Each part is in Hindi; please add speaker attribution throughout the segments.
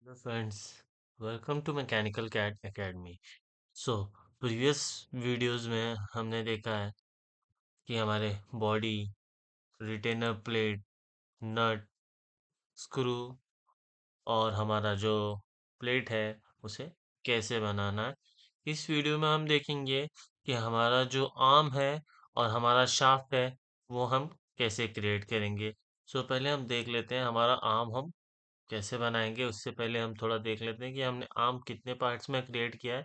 Speaker 1: Hello friends, welcome to Mechanical Cat Academy. So, previous videos में हमने देखा है कि हमारे बॉडी, रिटेनर प्लेट, नट, स्क्रू और हमारा जो प्लेट है उसे कैसे बनाना है। इस वीडियो में हम देखेंगे कि हमारा जो आर्म है और हमारा शाफ्ट है वो हम कैसे क्रिएट करेंगे। पहले हम देख लेते हैं हमारा आर्म हम कैसे बनाएंगे। उससे पहले हम थोड़ा देख लेते हैं कि हमने आर्म कितने पार्ट्स में क्रिएट किया है।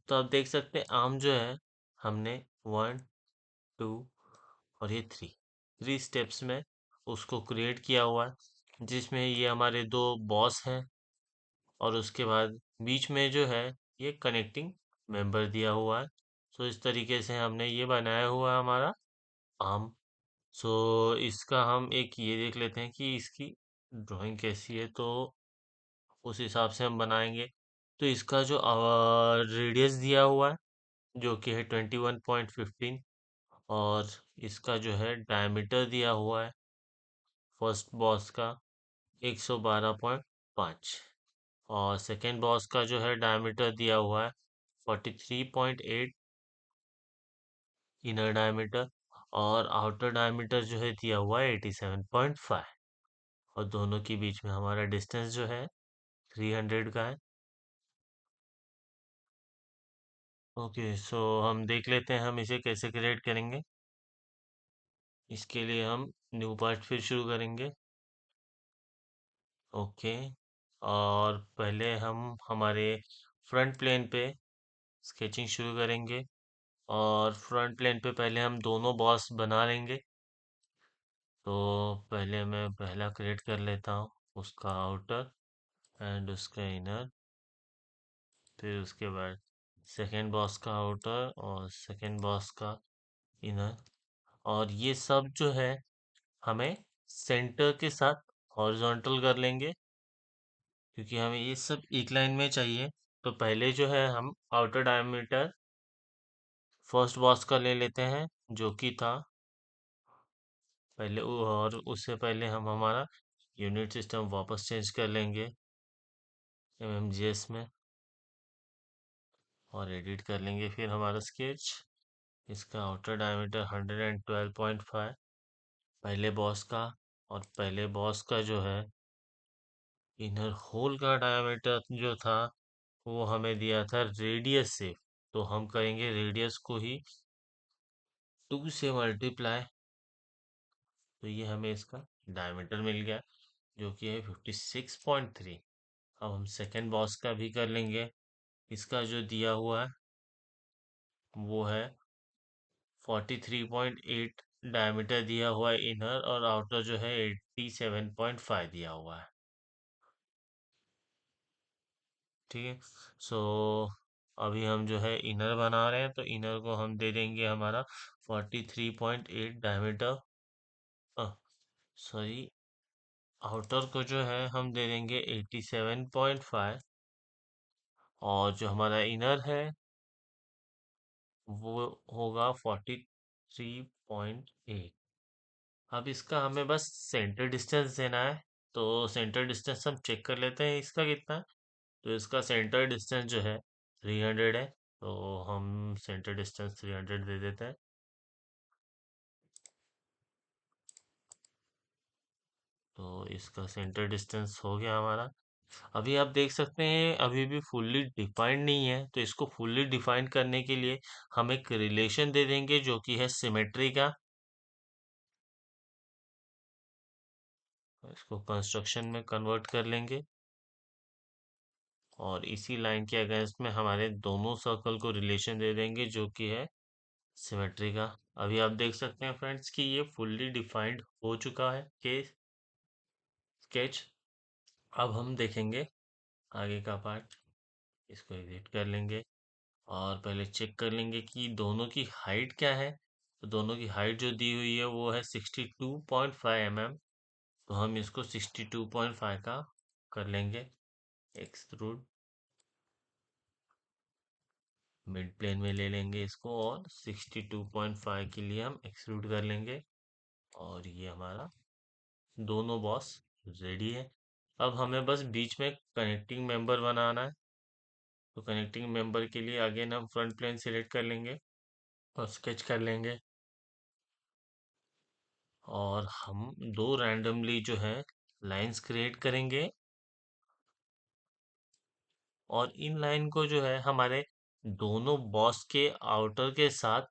Speaker 1: तो आप देख सकते हैं आर्म जो है हमने 1, 2 और ये थ्री स्टेप्स में उसको क्रिएट किया हुआ है, जिसमें ये हमारे दो बॉस हैं और उसके बाद बीच में जो है ये कनेक्टिंग मेंबर दिया हुआ है। इस तरीके से हमने ये बनाया हुआ है हमारा आर्म। इसका हम एक ये देख लेते हैं कि इसकी ड्राइंग कैसी है, तो उस हिसाब से हम बनाएंगे। तो इसका जो रेडियस दिया हुआ है जो कि है 21.15, और इसका जो है डायमीटर दिया हुआ है फर्स्ट बॉस का 112.5, और सेकेंड बॉस का जो है डायमीटर दिया हुआ है 43.8 इनर डायमीटर, और आउटर डायमीटर जो है दिया हुआ है 87.5, और दोनों के बीच में हमारा डिस्टेंस जो है 300 का है। ओके, हम देख लेते हैं हम इसे कैसे क्रिएट करेंगे। इसके लिए हम न्यू पार्ट फिर शुरू करेंगे। ओके, और पहले हम हमारे फ्रंट प्लेन पे स्केचिंग शुरू करेंगे, और फ्रंट प्लेन पे पहले हम दोनों बॉस बना लेंगे। तो पहले मैं पहला क्रिएट कर लेता हूँ, उसका आउटर एंड उसका इनर। फिर उसके बाद सेकेंड बॉस का आउटर और सेकेंड बॉस का इनर, और ये सब जो है हमें सेंटर के साथ हॉरिजॉन्टल कर लेंगे, क्योंकि हमें ये सब एक लाइन में चाहिए। तो पहले जो है हम आउटर डायमीटर फर्स्ट बॉस का ले लेते हैं, जो कि था और उससे पहले हम हमारा यूनिट सिस्टम वापस चेंज कर लेंगे एमएमजीएस में, और एडिट कर लेंगे फिर हमारा स्केच। इसका आउटर डायमीटर 112.5 पहले बॉस का, और पहले बॉस का जो है इनर होल का डायमीटर जो था वो हमें दिया था रेडियस से। तो हम करेंगे रेडियस को ही 2 से मल्टीप्लाई, तो ये हमें इसका डायमीटर मिल गया जो कि है 56.3। अब हम सेकेंड बॉस का भी कर लेंगे। इसका जो दिया हुआ है वो है 43.8 डायमीटर दिया हुआ है इनर, और आउटर जो है 87.5 दिया हुआ है। ठीक है। सो अभी हम जो है इनर बना रहे हैं, तो इनर को हम दे देंगे हमारा 43.8 डायमीटर। सॉरी, आउटर को जो है हम दे देंगे 87.5, और जो हमारा इनर है वो होगा 43.8। अब इसका हमें बस सेंटर डिस्टेंस देना है। तो सेंटर डिस्टेंस हम चेक कर लेते हैं इसका कितना है। तो इसका सेंटर डिस्टेंस जो है 300 है, तो हम सेंटर डिस्टेंस 300 दे देते हैं। तो इसका सेंटर डिस्टेंस हो गया हमारा। अभी आप देख सकते हैं अभी भी फुल्ली डिफाइंड नहीं है, तो इसको फुल्ली डिफाइन करने के लिए हम एक रिलेशन दे देंगे जो कि है सिमेट्री का। इसको कंस्ट्रक्शन में कन्वर्ट कर लेंगे, और इसी लाइन के अगेंस्ट में हमारे दोनों सर्कल को रिलेशन दे देंगे जो कि है सिमेट्री का। अभी आप देख सकते हैं फ्रेंड्स कि ये फुल्ली डिफाइंड हो चुका है के स्केच। अब हम देखेंगे आगे का पार्ट। इसको एडिट कर लेंगे, और पहले चेक कर लेंगे कि दोनों की हाइट क्या है। तो दोनों की हाइट जो दी हुई है वो है 62.5 mm। तो हम इसको 62.5 का कर लेंगे एक्सट्रूड। मिड प्लेन में ले लेंगे इसको, और 62.5 के लिए हम एक्सट्रूड कर लेंगे। और ये हमारा दोनों बॉस रेडी है। अब हमें बस बीच में कनेक्टिंग मेंबर बनाना है। तो कनेक्टिंग मेंबर के लिए अगेन हम फ्रंट प्लेन सिलेक्ट कर लेंगे और स्केच कर लेंगे, और हम दो रैंडमली जो है लाइंस क्रिएट करेंगे, और इन लाइन को जो है हमारे दोनों बॉस के आउटर के साथ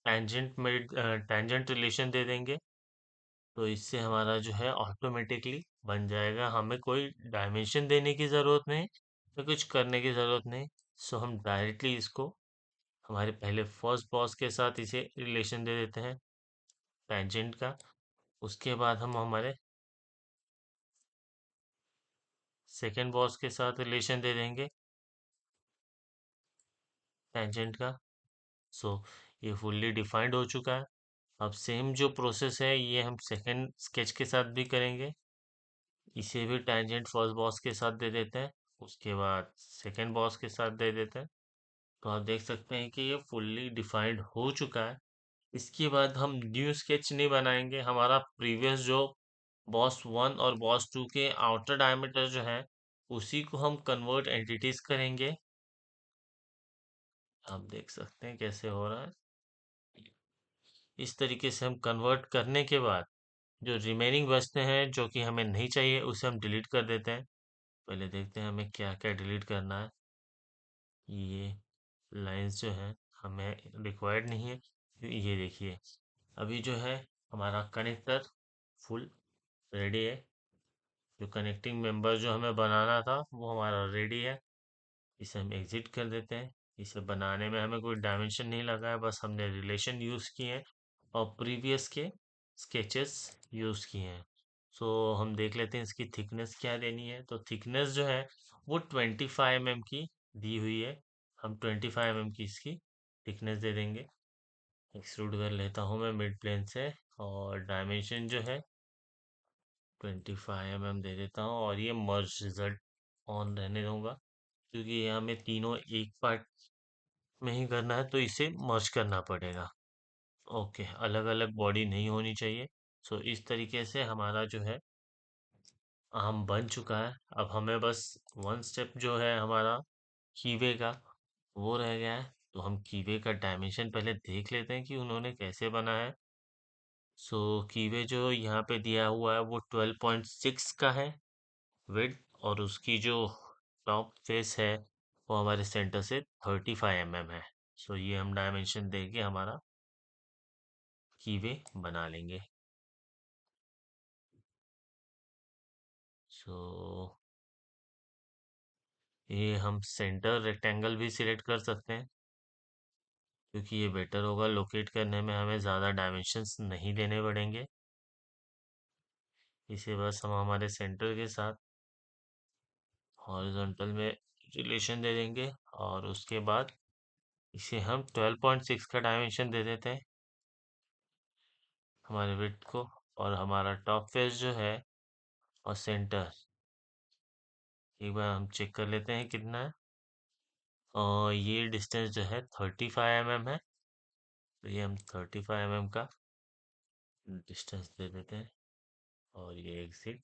Speaker 1: टेंजेंट में टेंजेंट रिलेशन दे देंगे। तो इससे हमारा जो है ऑटोमेटिकली बन जाएगा, हमें कोई डायमेंशन देने की ज़रूरत नहीं, तो कुछ करने की ज़रूरत नहीं। सो हम डायरेक्टली इसको हमारे पहले फर्स्ट बॉस के साथ इसे रिलेशन दे देते हैं टेंजेंट का। उसके बाद हम हमारे सेकेंड बॉस के साथ रिलेशन दे देंगे टेंजेंट का। सो ये फुल्ली डिफाइंड हो चुका है। अब सेम जो प्रोसेस है ये हम सेकंड स्केच के साथ भी करेंगे। इसे भी टेंजेंट फर्स्ट बॉस के साथ दे देते हैं, उसके बाद सेकंड बॉस के साथ दे देते हैं। तो आप देख सकते हैं कि ये फुल्ली डिफाइंड हो चुका है। इसके बाद हम न्यू स्केच नहीं बनाएंगे, हमारा प्रीवियस जो बॉस वन और बॉस टू के आउटर डायमीटर जो है उसी को हम कन्वर्ट एंटिटीज करेंगे। आप देख सकते हैं कैसे हो रहा है। इस तरीके से हम कन्वर्ट करने के बाद जो रिमेनिंग बचते हैं जो कि हमें नहीं चाहिए उसे हम डिलीट कर देते हैं। पहले देखते हैं हमें क्या क्या डिलीट करना है। ये लाइंस जो है हमें रिक्वायर्ड नहीं है। ये देखिए, अभी जो है हमारा कनेक्टर फुल रेडी है। जो कनेक्टिंग मेंबर जो हमें बनाना था वो हमारा रेडी है। इसे हम एग्जिट कर देते हैं। इसे बनाने में हमें कोई डायमेंशन नहीं लगा है, बस हमने रिलेशन यूज़ किए हैं और प्रीवियस के स्केचेस यूज़ किए हैं। सो हम देख लेते हैं इसकी थिकनेस क्या देनी है। तो थिकनेस जो है वो 25 mm की दी हुई है। हम 25 mm की इसकी थिकनेस दे देंगे। एक्सट्रूड कर लेता हूँ मैं मिड प्लेन से, और डायमेंशन जो है 25 mm दे देता हूँ, और ये मर्ज रिजल्ट ऑन रहने दूंगा क्योंकि ये हमें तीनों एक पार्ट में ही करना है तो इसे मर्ज करना पड़ेगा। ओके, अलग अलग बॉडी नहीं होनी चाहिए। सो इस तरीके से हमारा जो है आम बन चुका है। अब हमें बस वन स्टेप जो है हमारा कीवे का वो रह गया है। तो हम कीवे का डायमेंशन पहले देख लेते हैं कि उन्होंने कैसे बना है। सो कीवे जो यहाँ पे दिया हुआ है वो 12.6 का है विड्थ, और उसकी जो टॉप फेस है वो हमारे सेंटर से 35 mm है। सो ये हम डायमेंशन देके हमारा कीवे बना लेंगे। सो ये हम सेंटर रेक्टेंगल भी सिलेक्ट कर सकते हैं क्योंकि ये बेटर होगा, लोकेट करने में हमें ज़्यादा डायमेंशंस नहीं देने पड़ेंगे। इसे बस हम हमारे सेंटर के साथ हॉरिजॉन्टल में रिलेशन दे देंगे, और उसके बाद इसे हम 12.6 का डायमेंशन दे देते हैं हमारे विड्थ को। और हमारा टॉप फेस जो है और सेंटर एक बार हम चेक कर लेते हैं कितना है। और ये डिस्टेंस जो है 35 mm है। तो ये हम 35 mm का डिस्टेंस दे देते हैं, और ये एग्जिट,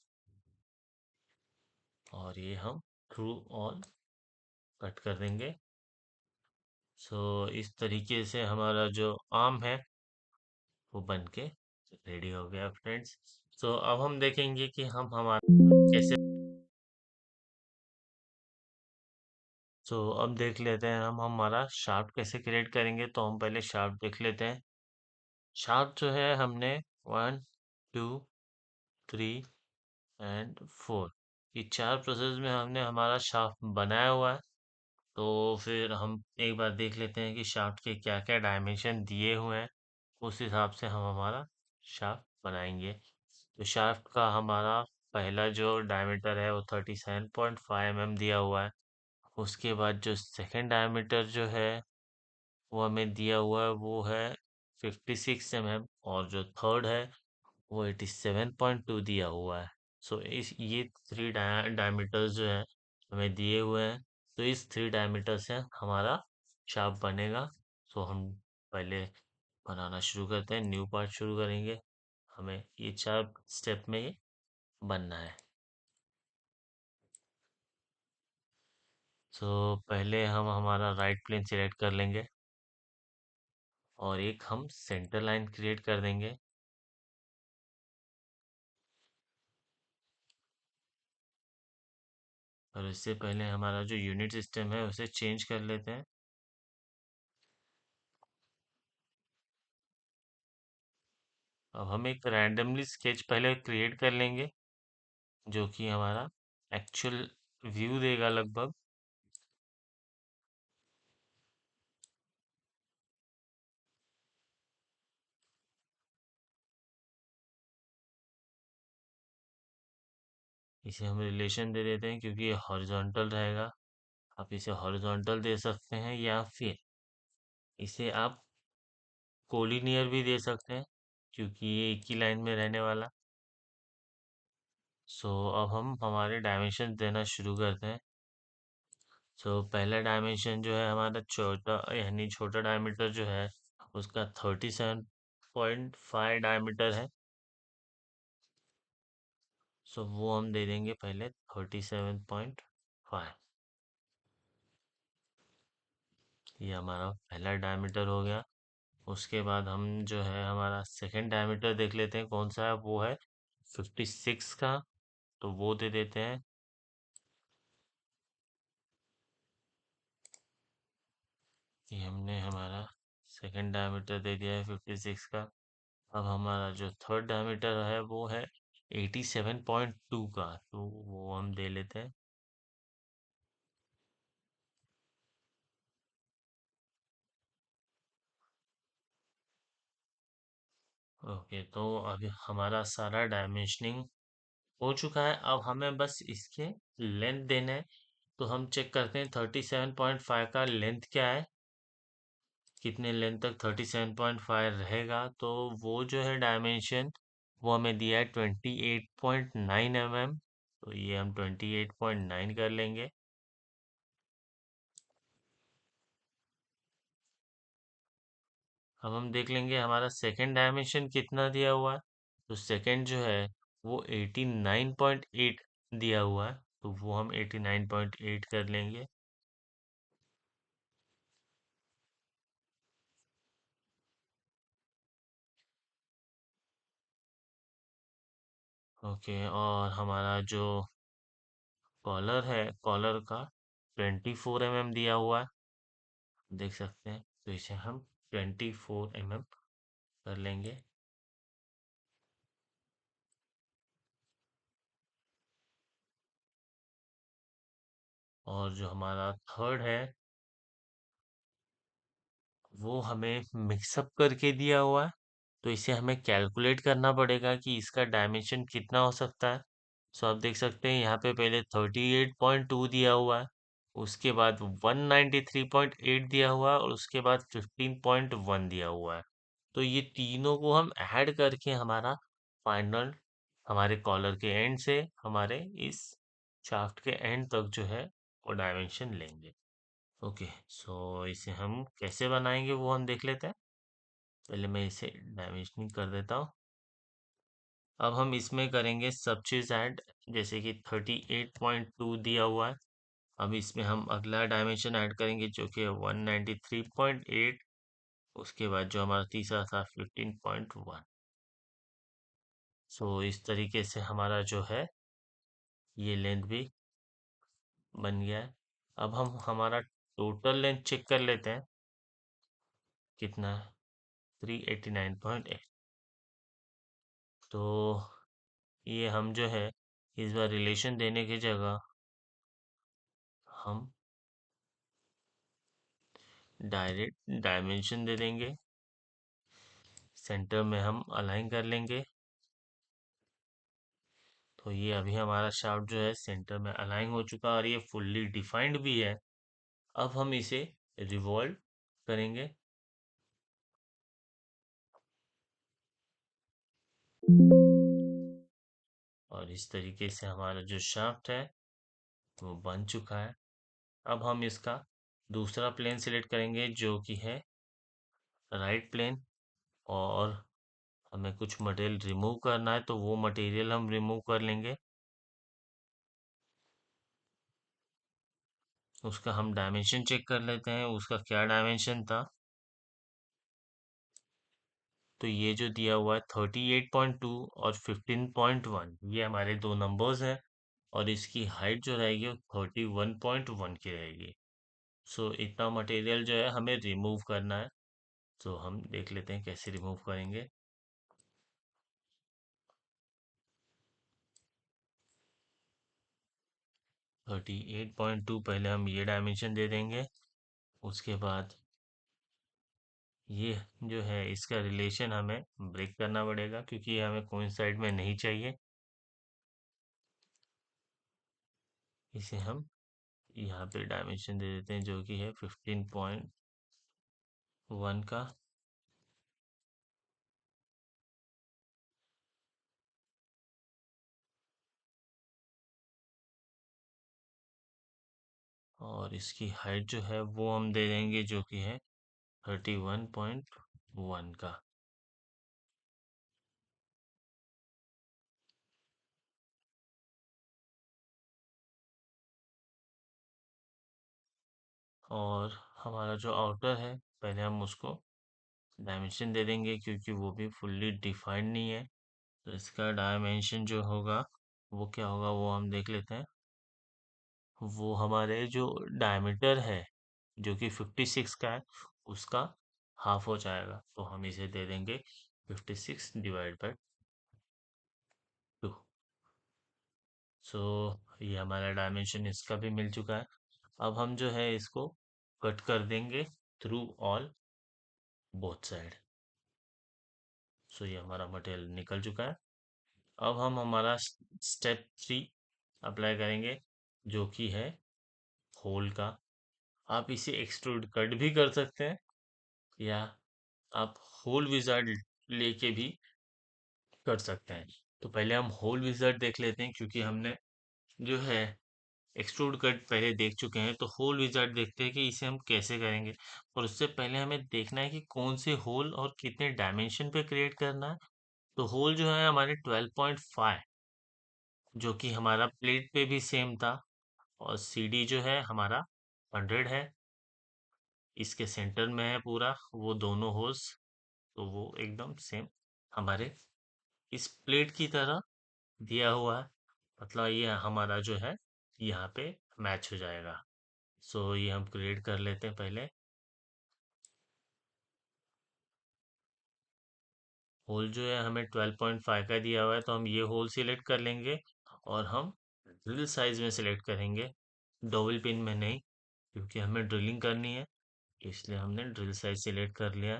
Speaker 1: और ये हम थ्रू ऑन कट कर देंगे। सो इस तरीके से हमारा जो आर्म है वो बन के रेडी हो गया फ्रेंड्स। सो अब हम देखेंगे कि हम हमारा कैसे। सो अब देख लेते हैं हम हमारा शाफ्ट कैसे क्रिएट करेंगे। तो हम पहले शाफ्ट देख लेते हैं। शाफ्ट जो है हमने 1 2 3 एंड 4 ये चार प्रोसेस में हमने हमारा शाफ्ट बनाया हुआ है। तो फिर हम एक बार देख लेते हैं कि शाफ्ट के क्या क्या डायमेंशन दिए हुए हैं, उस हिसाब से हम हमारा शाफ्ट बनाएंगे। तो शाफ्ट का हमारा पहला जो डायमीटर है वो 37.5 mm दिया हुआ है। उसके बाद जो सेकंड डायमीटर जो है वो हमें दिया हुआ है वो है 56 mm, और जो थर्ड है वो 87.2 दिया हुआ है। सो इस ये थ्री डायमीटर्स जो है हमें दिए हुए हैं। तो इस थ्री डायमीटर से हमारा शार्प बनेगा। सो हम पहले बनाना शुरू करते हैं, न्यू पार्ट शुरू करेंगे। हमें ये चार स्टेप में ये बनना है। तो पहले हम हमारा राइट प्लेन सिलेक्ट कर लेंगे और एक हम सेंटर लाइन क्रिएट कर देंगे। और इससे पहले हमारा जो यूनिट सिस्टम है उसे चेंज कर लेते हैं। अब हम एक रैंडमली स्केच पहले क्रिएट कर लेंगे जो कि हमारा एक्चुअल व्यू देगा लगभग। इसे हम रिलेशन दे देते हैं क्योंकि ये हॉरिजॉन्टल रहेगा। आप इसे हॉरिजॉन्टल दे सकते हैं या फिर इसे आप कोलिनियर भी दे सकते हैं क्योंकि ये एक ही लाइन में रहने वाला। सो अब हम हमारे डायमेंशन देना शुरू करते हैं। सो पहला डायमेंशन जो है हमारा छोटा यानी छोटा डायमीटर जो है उसका 37.5 डायमीटर है। सो वो हम दे देंगे पहले 37.5। ये हमारा पहला डायमीटर हो गया। उसके बाद हम जो है हमारा सेकंड डायमीटर देख लेते हैं कौन सा है, वो है 56 का। तो वो दे देते हैं। ये हमने हमारा सेकंड डायमीटर दे दिया है 56 का। अब हमारा जो थर्ड डायमीटर है वो है 87.2 का, तो वो हम दे लेते हैं। ओके, तो अभी हमारा सारा डायमेंशनिंग हो चुका है। अब हमें बस इसके लेंथ देना है। तो हम चेक करते हैं 37.5 का लेंथ क्या है, कितने लेंथ तक 37.5 रहेगा। तो वो जो है डायमेंशन वो हमें दिया है 28.9 mm। तो ये हम 28.9 कर लेंगे। अब हम देख लेंगे हमारा सेकंड डायमेंशन कितना दिया हुआ है। तो सेकंड जो है वो 89.8 दिया हुआ है। तो वो हम 89.8 कर लेंगे। ओके, और हमारा जो कॉलर है, कॉलर का 24 mm दिया हुआ है, देख सकते हैं। तो इसे हम 24 mm कर लेंगे। और जो हमारा थर्ड है वो हमें मिक्सअप करके दिया हुआ है। तो इसे हमें कैलकुलेट करना पड़ेगा कि इसका डायमेंशन कितना हो सकता है। सो आप देख सकते हैं यहाँ पे पहले 38.2 दिया हुआ है, उसके बाद 193.8 दिया हुआ है और उसके बाद 15.1 दिया हुआ है। तो ये तीनों को हम ऐड करके हमारा फाइनल हमारे कॉलर के एंड से हमारे इस शाफ्ट के एंड तक जो है वो डायमेंशन लेंगे। ओके, सो इसे हम कैसे बनाएंगे वो हम देख लेते हैं। पहले मैं इसे डायमेंशनिंग कर देता हूँ। अब हम इसमें करेंगे सब चीज़ ऐड, जैसे कि 38.2 दिया हुआ है। अब इसमें हम अगला डायमेंशन ऐड करेंगे जो कि 193.8। उसके बाद जो हमारा तीसरा था 15.1। सो इस तरीके से हमारा जो है ये लेंथ भी बन गया है। अब हम हमारा टोटल लेंथ चेक कर लेते हैं कितना है, 389.8। तो ये हम जो है इस बार रिलेशन देने की जगह हम डायरेक्ट डायमेंशन दे देंगे। सेंटर में हम अलाइन कर लेंगे। तो ये अभी हमारा शाफ्ट जो है सेंटर में अलाइन हो चुका है और ये फुल्ली डिफाइंड भी है। अब हम इसे रिवॉल्व करेंगे। और इस तरीके से हमारा जो शाफ्ट है वो बन चुका है। अब हम इसका दूसरा प्लेन सिलेक्ट करेंगे जो कि है राइट प्लेन। और हमें कुछ मटेरियल रिमूव करना है तो वो मटेरियल हम रिमूव कर लेंगे। उसका हम डायमेंशन चेक कर लेते हैं, उसका क्या डायमेंशन था। तो ये जो दिया हुआ है 38.2 और 15.1, ये हमारे दो नंबर्स हैं। और इसकी हाइट जो रहेगी वो 31.1 की रहेगी। सो इतना मटेरियल जो है हमें रिमूव करना है। तो हम देख लेते हैं कैसे रिमूव करेंगे। 38.2 पहले हम ये डायमेंशन दे देंगे। उसके बाद ये जो है इसका रिलेशन हमें ब्रेक करना पड़ेगा, क्योंकि ये हमें कोइंसाइड में नहीं चाहिए। इसे हम यहाँ पे डायमेंशन दे देते हैं जो कि है 15.1 का। और इसकी हाइट जो है वो हम दे देंगे जो कि है 31.1 का। और हमारा जो आउटर है, पहले हम उसको डायमेंशन दे देंगे क्योंकि वो भी फुल्ली डिफाइंड नहीं है। तो इसका डायमेंशन जो होगा वो क्या होगा वो हम देख लेते हैं। वो हमारे जो डायमीटर है जो कि 56 का है, उसका हाफ हो जाएगा। तो हम इसे दे देंगे 56/2। सो ये हमारा डायमेंशन इसका भी मिल चुका है। अब हम जो है इसको कट कर देंगे थ्रू ऑल बोथ साइड। सो ये हमारा मटेरियल निकल चुका है। अब हम हमारा स्टेप 3 अप्लाई करेंगे जो कि है होल का। आप इसे एक्सट्रूड कट भी कर सकते हैं, या आप होल विजार्ड लेके भी कर सकते हैं। तो पहले हम होल विजार्ड देख लेते हैं, क्योंकि हमने जो है एक्सट्रूड कट पहले देख चुके हैं। तो होल विजार्ड देखते हैं कि इसे हम कैसे करेंगे। और उससे पहले हमें देखना है कि कौन से होल और कितने डायमेंशन पे क्रिएट करना है। तो होल जो है हमारे 12.5, जो कि हमारा प्लेट पे भी सेम था। और सीडी जो है हमारा 100 है, इसके सेंटर में है पूरा वो दोनों होल्स। तो वो एकदम सेम हमारे इस प्लेट की तरह दिया हुआ है। मतलब ये हमारा जो है यहाँ पे मैच हो जाएगा। सो ये हम क्रिएट कर लेते हैं पहले। होल जो है हमें 12.5 का दिया हुआ है, तो हम ये होल सिलेक्ट कर लेंगे। और हम ड्रिल साइज में सिलेक्ट करेंगे, डबल पिन में नहीं, क्योंकि हमें ड्रिलिंग करनी है। इसलिए हमने ड्रिल साइज सिलेक्ट कर लिया।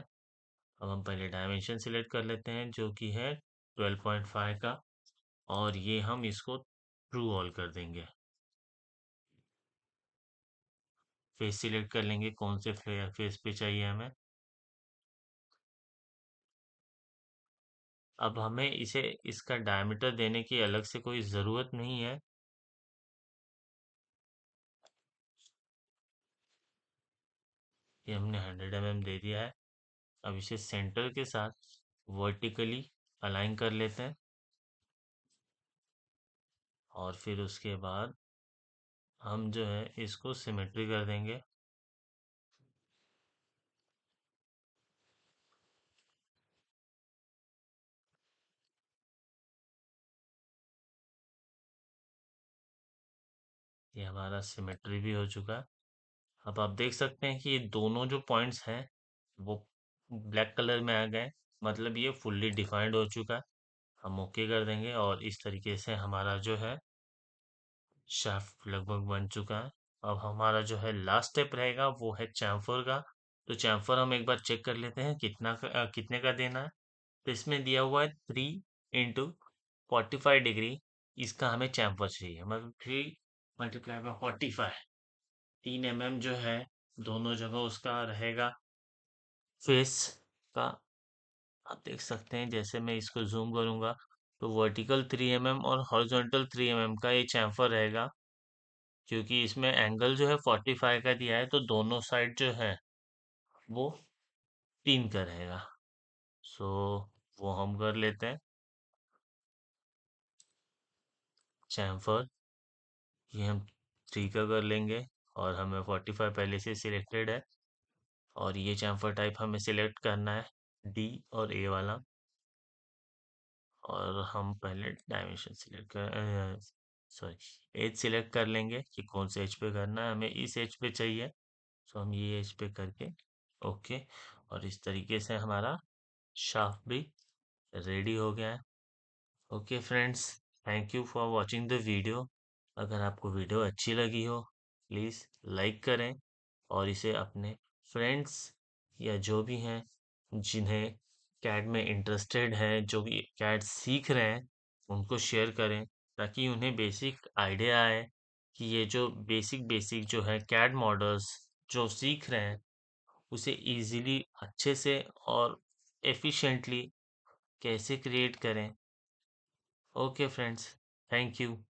Speaker 1: अब हम पहले डायमेंशन सिलेक्ट कर लेते हैं जो कि है 12.5 का। और ये हम इसको ट्रू ऑल कर देंगे। फेस सिलेक्ट कर लेंगे कौन से फेस पे चाहिए हमें। अब हमें इसे इसका डायमीटर देने की अलग से कोई ज़रूरत नहीं है। ये हमने 100 mm दे दिया है। अब इसे सेंटर के साथ वर्टिकली अलाइन कर लेते हैं। और फिर उसके बाद हम जो है इसको सिमेट्री कर देंगे। ये हमारा सिमेट्री भी हो चुका है। अब आप देख सकते हैं कि ये दोनों जो पॉइंट्स हैं वो ब्लैक कलर में आ गए। मतलब ये फुल्ली डिफाइंड हो चुका है। हम ओके कर देंगे और इस तरीके से हमारा जो है शाफ्ट लगभग बन चुका है। अब हमारा जो है लास्ट स्टेप रहेगा वो है चैम्फर का। तो चैम्फर हम एक बार चेक कर लेते हैं कितने का देना है। तो इसमें दिया हुआ है 3 × 45 डिग्री। इसका हमें चैम्फर चाहिए, मतलब 3 × 45, 3 mm जो है दोनों जगह उसका रहेगा फेस का। आप देख सकते हैं जैसे मैं इसको जूम करूंगा तो वर्टिकल 3 mm और हॉरिजॉन्टल 3 mm का ये चैम्फर रहेगा। क्योंकि इसमें एंगल जो है 45 का दिया है, तो दोनों साइड जो है वो 3 का रहेगा। सो वो हम कर लेते हैं चैम्फर। ये हम 3 का कर लेंगे। और हमें 45 पहले से सिलेक्टेड है। और ये चैम्फर टाइप हमें सिलेक्ट करना है, डी और ए वाला। और हम पहले डायमेंशन सिलेक्ट कर सॉरी एज सिलेक्ट कर लेंगे कि कौन से एज पे करना है, हमें इस एज पे चाहिए। तो हम ये एज पे करके ओके। और इस तरीके से हमारा शाफ्ट भी रेडी हो गया है। Okay friends, thank you for watching the video. अगर आपको वीडियो अच्छी लगी हो, प्लीज़ लाइक करें और इसे अपने फ्रेंड्स या जो भी हैं जिन्हें कैड में इंटरेस्टेड है, जो भी कैड सीख रहे हैं, उनको शेयर करें ताकि उन्हें बेसिक आइडिया आए कि ये जो बेसिक बेसिक जो है कैड मॉडल्स जो सीख रहे हैं उसे इजीली अच्छे से और एफिशिएंटली कैसे क्रिएट करें। Okay friends, thank you.